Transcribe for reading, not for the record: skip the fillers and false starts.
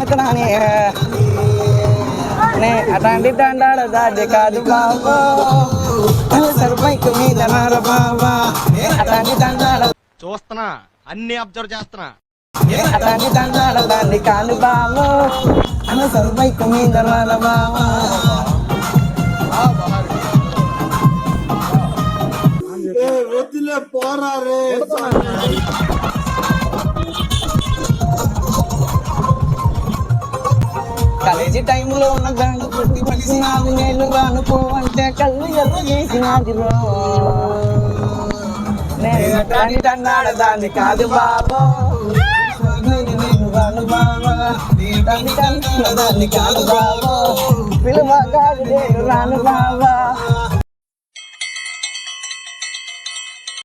తనకరాని నే అటాంటి తండాడ దాడి కాదు బాబా సరిపైకి మీద నార బాబా అటాంటి తండాడ చూస్తున్నా అన్ని అబ్జర్వ్ చేస్తున్నా అటాంటి తండాడ దాడి కాదు బాబా అను సరిపైకి మీద నార బాబా వదిలే పోరా రే కాలేజీ టైంలో ఉన్న దాన్ని పుట్టి పడిసినాది నేను రానుకో అంటే కళ్ళు ఎర్ర చేసినాది నేను అన్నాడు దాన్ని కాదు బాబా నేను రాను బాబా దాన్ని కాదు బాబా పిలువ కాదు నేను రాను బాబా